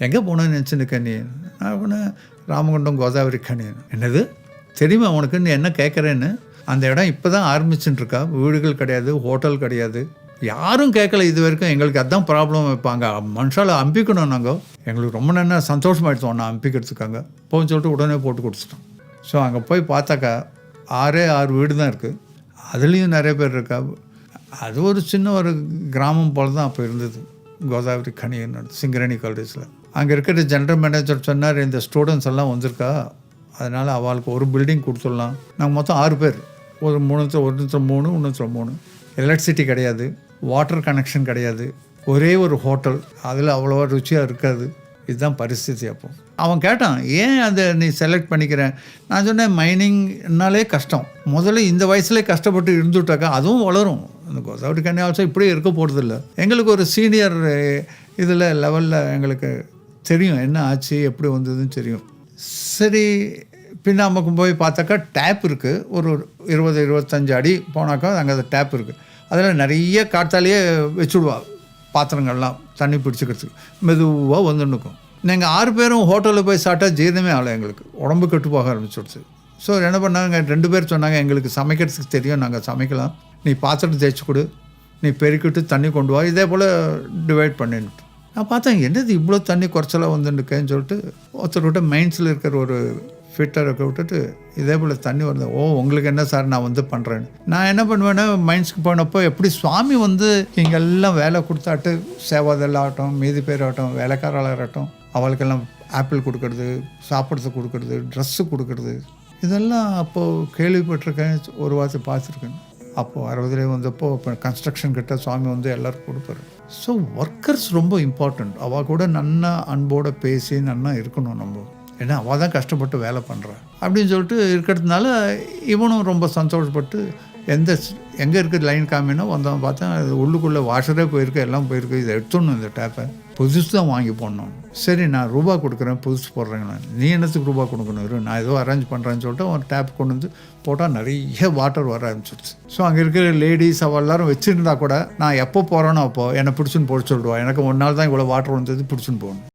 எங்கே போனேன்னு நினச்சிருக்க நீ? நான் ராமகுண்டம் கோதாவரி கனி. என்னது தெரியுமா உனக்கு? நீ என்ன கேட்குறேன்னு? அந்த இடம் இப்போ தான் ஆரம்பிச்சுட்டுருக்கா. வீடுகள் கிடையாது, ஹோட்டல் கிடையாது, யாரும் கேட்கல இது வரைக்கும். எங்களுக்கு அதுதான் ப்ராப்ளம். வைப்பாங்க மனுஷால் அம்பிக்கணும். நாங்கள் எங்களுக்கு ரொம்ப நல்லா சந்தோஷமாயிடுச்சோம் ஒன்று அம்பிக்கிறதுக்காங்க போன்னு சொல்லிட்டு உடனே போட்டு கொடுத்துட்டோம். ஸோ அங்கே போய் பார்த்தாக்கா 6 வீடு தான் இருக்குது. அதுலேயும் நிறைய பேர் இருக்கா. அது ஒரு சின்ன ஒரு கிராமம் போல் தான் அப்போ இருந்தது. கோதாவரி கனின்னு சிங்கரணி காலேஜில் அங்கே இருக்கிற ஜென்ரல் மேனேஜர் சொன்னார், இந்த ஸ்டூடெண்ட்ஸ் எல்லாம் வந்திருக்கா, அதனால் அவளுக்கு ஒரு பில்டிங் கொடுத்துடலாம். நாங்கள் மொத்தம் 6 பேர். ஒரு 3 எலக்ட்ரிசிட்டி கிடையாது, வாட்டர் கனெக்ஷன் கிடையாது, ஒரே ஒரு ஹோட்டல், அதில் அவ்வளோவா ருச்சியாக இருக்காது. இதுதான் பரிஸ்திதி. அப்போ அவன் கேட்டான், ஏன் அதை நீ செலக்ட் பண்ணிக்கிறேன்? நான் சொன்னேன், மைனிங்னாலே கஷ்டம். முதல்ல இந்த வயசுலேயே கஷ்டப்பட்டு இருந்துட்டாக்கா அதுவும் வளரும். அந்த கோதாவரி கன்னி ஆல்சோ இப்படியே இருக்க போகிறதில்ல. எங்களுக்கு ஒரு சீனியர் இதில் லெவலில் எங்களுக்கு தெரியும் என்ன ஆச்சு, எப்படி வந்ததுன்னு தெரியும். சரி, பின்னாமக்கு போய் பார்த்தாக்கா டேப் இருக்குது. ஒரு 20-25 அடி போனாக்கா அங்கே அந்த டேப் இருக்குது. அதில் நிறைய காற்றாலேயே வச்சுடுவா பாத்திரங்கள்லாம் தண்ணி பிடிச்சிக்கிறதுக்கு. மெதுவாக வந்துன்னுக்கும். நாங்கள் 6 பேரும் ஹோட்டலில் போய் சாப்பிட்டா ஜீரணமே ஆகலை. எங்களுக்கு உடம்பு கெட்டு போக ஆரம்பிச்சிடுச்சு. ஸோ என்ன பண்ணாங்க, 2 பேர் சொன்னாங்க, எங்களுக்கு சமைக்கிறதுக்கு தெரியும், நாங்கள் சமைக்கலாம், நீ பாத்திரத்தை தேய்ச்சி கொடு, நீ பெருக்கிட்டு தண்ணி கொண்டு வா, இதே போல் டிவைட் பண்ணிட்டு. நான் பார்த்தேன், என்னது இவ்வளோ தண்ணி குறைச்சலாக வந்துருக்கேன்னு சொல்லிட்டு ஒருத்தர்கிட்ட மைன்ஸில் இருக்கிற ஒரு ஃபிட்டரை விட்டுட்டு இதே போல் தண்ணி வருது. ஓ, உங்களுக்கு என்ன சார், நான் வந்து பண்ணுறேன்னு. நான் என்ன பண்ணுவேன்னா, மைன்ஸ்க்கு போனப்போ எப்படி சுவாமி வந்து இங்கெல்லாம் வேலை கொடுத்தாட்டு, சேவாதெல்லாம் ஆகட்டும், மீதி பேர் ஆகட்டும், வேலைக்காரர்களாகட்டும், அவளுக்கெல்லாம் ஆப்பிள் கொடுக்கறது, சாப்பிட்றதுக்கு கொடுக்கறது, ட்ரெஸ்ஸு கொடுக்கறது, இதெல்லாம் அப்போது கேள்விப்பட்டிருக்கேன், ஒரு வாரத்தை பார்த்துருக்கேன். அப்போது 60 வந்தப்போ இப்போ கன்ஸ்ட்ரக்ஷன் கிட்ட சுவாமி வந்து எல்லோரும் கொடுப்பாரு. ஸோ ஒர்க்கர்ஸ் ரொம்ப இம்பார்ட்டண்ட். அவள் கூட நன்னா அன்போடு பேசி நன்னா இருக்கணும் நம்ம. ஏன்னா அவள் தான் கஷ்டப்பட்டு வேலை பண்ணுறான் அப்படின்னு சொல்லிட்டு இருக்கிறதுனால இவனும் ரொம்ப சந்தோஷப்பட்டு எங்கே இருக்குது லைன் காமினோ வந்தவன் பார்த்தா அது உள்ளுக்குள்ளே வாஷரே போயிருக்கு, எல்லாம் போயிருக்கு. இதை எடுத்துடணும், இந்த டேப்பை புதுசு தான் வாங்கி போடணும். சரி, நான் ரூபா கொடுக்குறேன், புதுசு போடுறேங்க. நீ என்னத்துக்கு ரூபா கொடுக்கணும், நான் ஏதோ அரேஞ்ச் பண்ணுறேன்னு சொல்லிட்டு ஒரு டேப் கொண்டு வந்து போட்டால் நிறைய வாட்டர் வர ஆரம்பிச்சிடுச்சு. ஸோ அங்கே இருக்கிற லேடிஸ் அவள் எல்லாரும் வச்சுருந்தா கூட நான் எப்போ போகிறேனோ அப்போது என்னை பிடிச்சுன்னு போட சொல்லிடுவா. எனக்கு ஒரு நாள் தான் இவ்வளோ வாட்டர் வந்தது, பிடிச்சுன்னு போகணும்.